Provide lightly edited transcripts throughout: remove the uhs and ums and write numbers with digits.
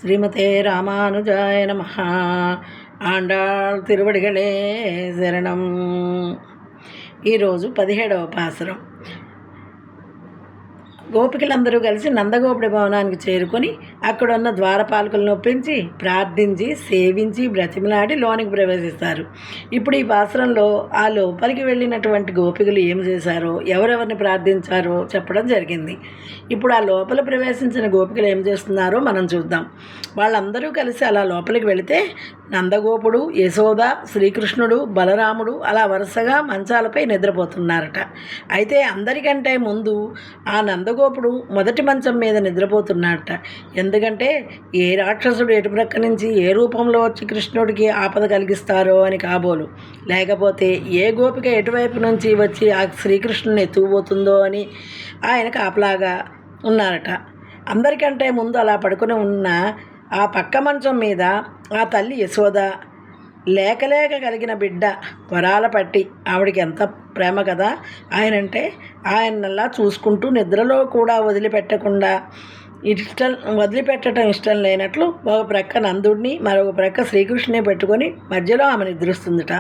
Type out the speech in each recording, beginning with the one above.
ஸ்ரீமதே ராமானுஜாய நமஹ. ఆండాళ్ తిరువడిగలే శరణం. ఈరోజు 17వ పాసురం. గోపికలందరూ కలిసి నందగోపుడి భవనానికి చేరుకొని అక్కడున్న ద్వారపాలకులను ఒప్పించి ప్రార్థించి సేవించి బ్రతిమలాడి లోనికి ప్రవేశిస్తారు. ఇప్పుడు ఈ పాసురంలో ఆ లోపలికి వెళ్ళినటువంటి గోపికలు ఏం చేశారో, ఎవరెవరిని ప్రార్థించారో చెప్పడం జరిగింది. ఇప్పుడు ఆ లోపల ప్రవేశించిన గోపికలు ఏం చేస్తున్నారో మనం చూద్దాం. వాళ్ళందరూ కలిసి అలా లోపలికి వెళితే నందగోపుడు, యశోద, శ్రీకృష్ణుడు, బలరాముడు అలా వరుసగా మంచాలపై నిద్రపోతున్నారట. అయితే అందరికంటే ముందు ఆ నందగోపుడు మొదటి మంచం మీద నిద్రపోతున్నాడట. ఎందుకంటే ఏ రాక్షసుడు ఎటు ప్రక్క నుంచి ఏ రూపంలో వచ్చి కృష్ణుడికి ఆపద కలిగిస్తారో అని కాబోలు, లేకపోతే ఏ గోపిక ఎటువైపు నుంచి వచ్చి ఆ శ్రీకృష్ణుని ఎత్తుకుపోతుందో అని ఆయన కాపలాగా ఉన్నారట. అందరికంటే ముందు అలా పడుకుని ఉన్న ఆ పక్క మంచం మీద ఆ తల్లి యశోద లేక కలిగిన బిడ్డ వరాల పట్టి, ఆవిడికి ఎంత ప్రేమ కదా ఆయనంటే, ఆయనలా చూసుకుంటూ నిద్రలో కూడా వదిలిపెట్టడం ఇష్టం లేనట్లు ఒక ప్రక్క నందుడిని మరొక ప్రక్క శ్రీకృష్ణుని పెట్టుకొని మధ్యలో ఆమె నిద్రిస్తుందట.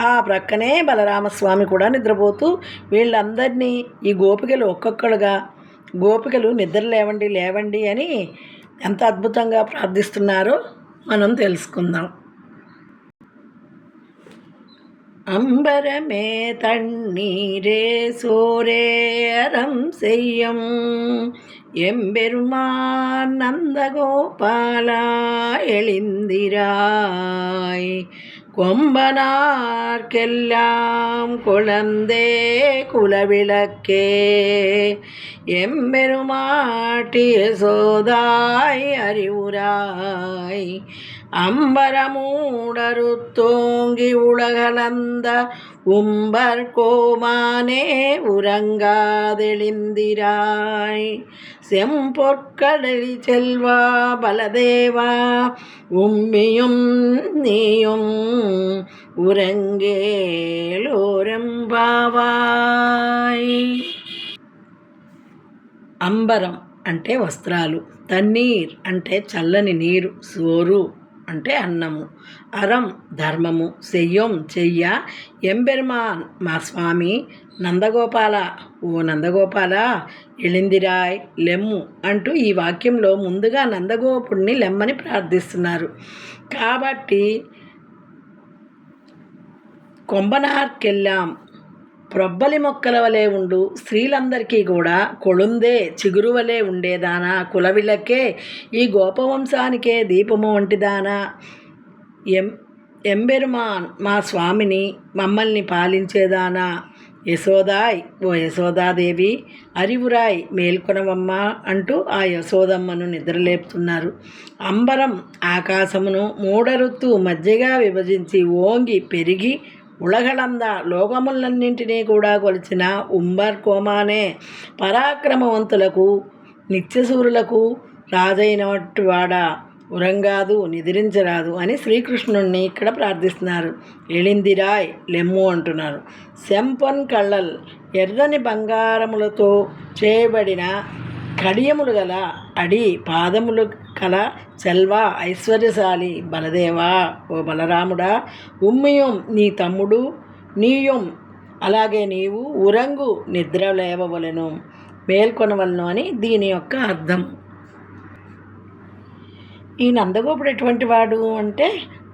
ఆ ప్రక్కనే బలరామస్వామి కూడా నిద్రపోతూ వీళ్ళందరినీ ఈ గోపికలు ఒక్కొక్కడుగా గోపికలు నిద్ర లేవండి లేవండి అని ఎంత అద్భుతంగా ప్రార్థిస్తున్నారో మనం తెలుసుకుందాం. அம்பரமே தண்ணீரே சோரே அறம் செய்யும் எம்பெருமான் நந்தகோபாலா எழுந்திராய் கொம்பனார்க்கெல்லாம் குழந்தே குலவிளக்கே எம்பெருமாட்டி யசோதாய் அறிவுராய் அம்பரமூடருத்தோங்கி உலகளந்த உம்பர் கோமானே உறங்காதெளிந்திராய் செம்பொற்கடலி செல்வா பலதேவா உம்மியும் நீயும் ఉరంగేలోరంబావాయ్. అంబరం అంటే వస్త్రాలు, తన్నీర్ అంటే చల్లని నీరు, సోరు అంటే అన్నము, అరం ధర్మము, సెయ్యం చెయ్య, ఎంబెరుమాన్ మా స్వామి, నందగోపాల ఓ నందగోపాల, ఎళిందిరాయ్ లెమ్ము అంటూ ఈ వాక్యంలో ముందుగా నందగోపుడిని లెమ్మని ప్రార్థిస్తున్నారు. కాబట్టి కొంబనార్కెళ్ళాం, ప్రొబ్బలి మొక్కల వలె ఉండు స్త్రీలందరికీ కూడా కొళుందే చిగురు వలె ఉండేదానా, కులవిలకే ఈ గోపవంశానికే దీపము వంటిదానా, ఎంబెరుమాన్ మా స్వామిని మమ్మల్ని పాలించేదానా, యశోదాయ్ ఓ యశోదాదేవి, అరివురాయ్ మేల్కొనవమ్మ అంటూ ఆ యశోదమ్మను నిద్రలేపుతున్నారు. అంబరం ఆకాశమును మూడరుత్తు మధ్యగా విభజించి ఓంగి పెరిగి ఉలగలంద లోకములన్నింటినీ కూడా కొలిచిన ఉంబర్ కోమానే పరాక్రమవంతులకు నిత్యసూరులకు రాజైనటువంటి వాడా, ఉరంగాదు నిద్రించరాదు అని శ్రీకృష్ణుణ్ణి ఇక్కడ ప్రార్థిస్తున్నారు. ఎళిందిరాయ్ లెమ్ము అంటున్నారు. సెంపన్ కళ్ళల్ ఎర్రని బంగారములతో చేయబడిన కడియములు గల అడి పాదములు కల చెల్వా ఐశ్వర్యశాలి బలదేవా ఓ బలరాముడా, ఉమ్మియం నీ తమ్ముడు, నీయం అలాగే నీవు ఉరంగు నిద్ర లేవవలెను మేల్కొనవలను అని దీని యొక్క అర్థం. ఈ నందగోపుడు ఎటువంటి వాడు అంటే,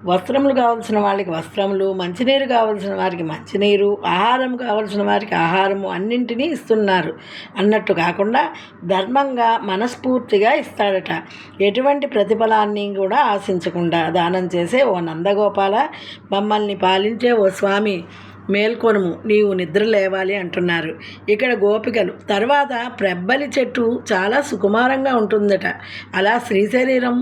వస్త్రములు కావలసిన వాళ్ళకి వస్త్రములు, మంచినీరు కావలసిన వారికి మంచినీరు, ఆహారం కావలసిన వారికి ఆహారము అన్నింటినీ ఇస్తున్నారు అన్నట్టు కాకుండా ధర్మంగా మనస్ఫూర్తిగా ఇస్తాడట. ఎటువంటి ప్రతిఫలాన్ని కూడా ఆశించకుండా దానం చేసే ఓ నందగోపాల, మమ్మల్ని పాలించే ఓ స్వామి మేల్కొనుము, నీవు నిద్ర లేవాలి అంటున్నారు ఇక్కడ గోపికలు. తర్వాత ప్రబ్బలి చెట్టు చాలా సుకుమారంగా ఉంటుందట. అలా స్త్రీ శరీరం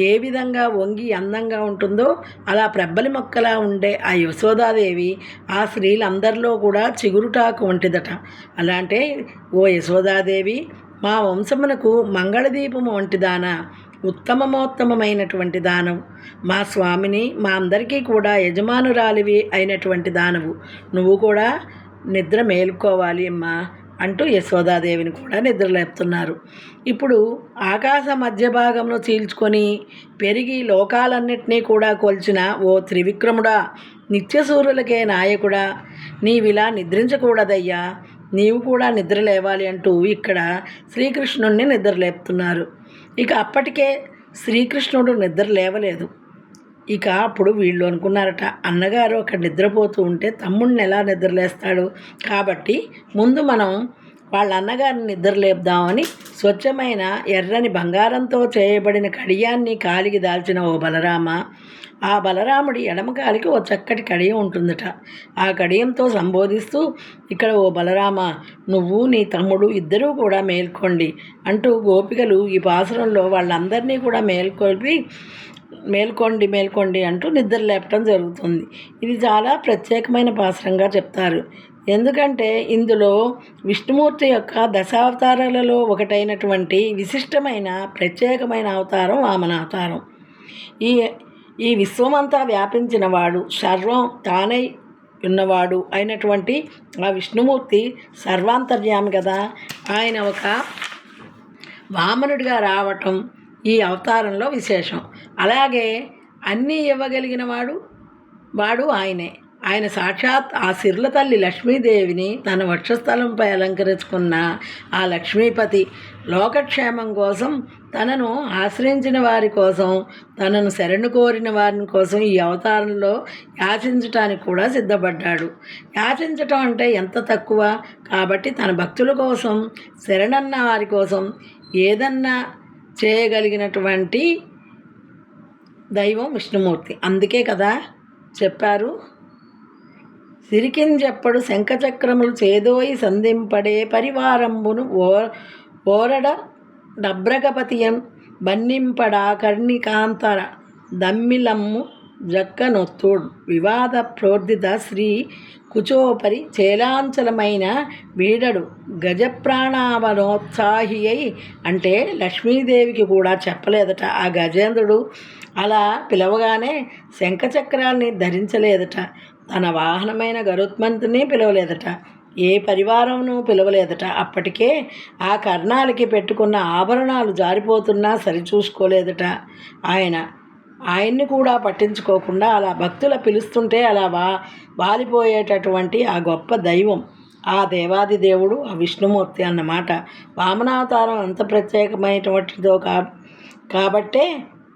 ఏ విధంగా వంగి అందంగా ఉంటుందో అలా ప్రబ్బలి మొక్కలా ఉండే ఆ యశోదాదేవి ఆ స్త్రీలందరిలో కూడా చిగురుటాకు వంటిదట. అలాంటే ఓ యశోదాదేవి, మా వంశమునకు మంగళదీపము వంటిదానా, ఉత్తమోత్తమైనటువంటి దానం, మా స్వామిని మా అందరికీ కూడా యజమానురాలివి అయినటువంటి దానవు, నువ్వు కూడా నిద్ర మేలుకోవాలి అమ్మా, అంటూ యశోదాదేవిని కూడా నిద్రలేపుతున్నారు. ఇప్పుడు ఆకాశ మధ్య భాగంలో చీల్చుకొని పెరిగి లోకాలన్నింటినీ కూడా కొల్చిన ఓ త్రివిక్రముడా, నిత్యసూరులకే నాయకుడా, నీవిలా నిద్రించకూడదయ్యా, నీవు కూడా నిద్ర లేవాలి అంటూ ఇక్కడ శ్రీకృష్ణుణ్ణి నిద్రలేపుతున్నారు. ఇక అప్పటికే శ్రీకృష్ణుడు నిద్ర లేవలేదు. ఇక అప్పుడు వీళ్ళు అనుకున్నారట, అన్నగారు అక్కడ నిద్రపోతూ ఉంటే తమ్ముడిని ఎలా నిద్రలేస్తాడు, కాబట్టి ముందు మనం వాళ్ళ అన్నగారిని నిద్రలేపుదామని స్వచ్ఛమైన ఎర్రని బంగారంతో చేయబడిన కడియాన్ని కాలికి దాల్చిన ఓ బలరామ, ఆ బలరాముడి ఎడమ కాలికి ఓ చక్కటి కడియం ఉంటుందట. ఆ కడియంతో సంబోధిస్తూ ఇక్కడ, ఓ బలరామ, నువ్వు నీ తమ్ముడు ఇద్దరూ కూడా మేల్కోండి అంటూ గోపికలు ఈ పాసురంలో వాళ్ళందరినీ కూడా మేల్కోండి అంటూ నిద్ర లేపటం జరుగుతుంది. ఇది చాలా ప్రత్యేకమైన పాసురంగా చెప్తారు. ఎందుకంటే ఇందులో విష్ణుమూర్తి యొక్క దశావతారాలలో ఒకటైనటువంటి విశిష్టమైన ప్రత్యేకమైన అవతారం వామనావతారం. ఈ విశ్వమంతా వ్యాపించిన వాడు, సర్వం తానై ఉన్నవాడు అయినటువంటి ఆ విష్ణుమూర్తి సర్వాంతర్యామి కదా. ఆయన ఒక వామనుడిగా రావటం ఈ అవతారంలో విశేషం. అలాగే అన్నీ ఇవ్వగలిగిన వాడు ఆయనే. ఆయన సాక్షాత్ ఆ సిర్ల తల్లి లక్ష్మీదేవిని తన వక్షస్థలంపై అలంకరించుకున్న ఆ లక్ష్మీపతి లోకక్షేమం కోసం, తనను ఆశ్రయించిన వారి కోసం, తనను శరణు కోరిన వారి కోసం ఈ అవతారంలో యాచించటానికి కూడా సిద్ధపడ్డాడు. యాచించటం అంటే ఎంత తక్కువ. కాబట్టి తన భక్తుల కోసం, శరణన్న వారి కోసం ఏదన్నా చేయగలిగినటువంటి దైవం విష్ణుమూర్తి. అందుకే కదా చెప్పారు, సిరికింజెప్పడు శంఖచక్రములు చేదోయి సంధింపడే పరివారంబును ఓరడ డబ్రగపతియన్ బన్నింపడా కర్ణికాంతర దమ్మిలమ్ము జక్కనొత్తుడు వివాద ప్రోర్ధిత శ్రీ కుచోపరి చేలాంచలమైన వీడడు గజప్రాణావనోత్సాహి అయి అంటే లక్ష్మీదేవికి కూడా చెప్పలేదట. ఆ గజేంద్రుడు అలా పిలవగానే శంఖచక్రాల్ని ధరించలేదట. తన వాహనమైన గరుత్మంతుని పిలవలేదట. ఏ పరివారంను పిలవలేదట. అప్పటికే ఆ కర్ణాలకి పెట్టుకున్న ఆభరణాలు జారిపోతున్నా సరిచూసుకోలేదట. ఆయన్ని కూడా పట్టించుకోకుండా అలా భక్తుల పిలుస్తుంటే అలా వాలిపోయేటటువంటి ఆ గొప్ప దైవం, ఆ దేవాది దేవుడు ఆ విష్ణుమూర్తి అన్నమాట. వామనావతారం అంత ప్రత్యేకమైనటువంటిదో కాబట్టే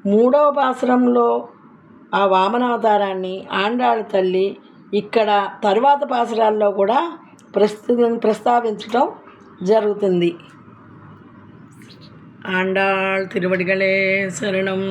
3వ పాసురంలో ఆ వామనావతారాన్ని ఆండాళ్ళ తల్లి ఇక్కడ తరువాత పాసురాల్లో కూడా ప్రస్తావించడం జరుగుతుంది. ఆండాళ్ తిరువడిగలే శరణం.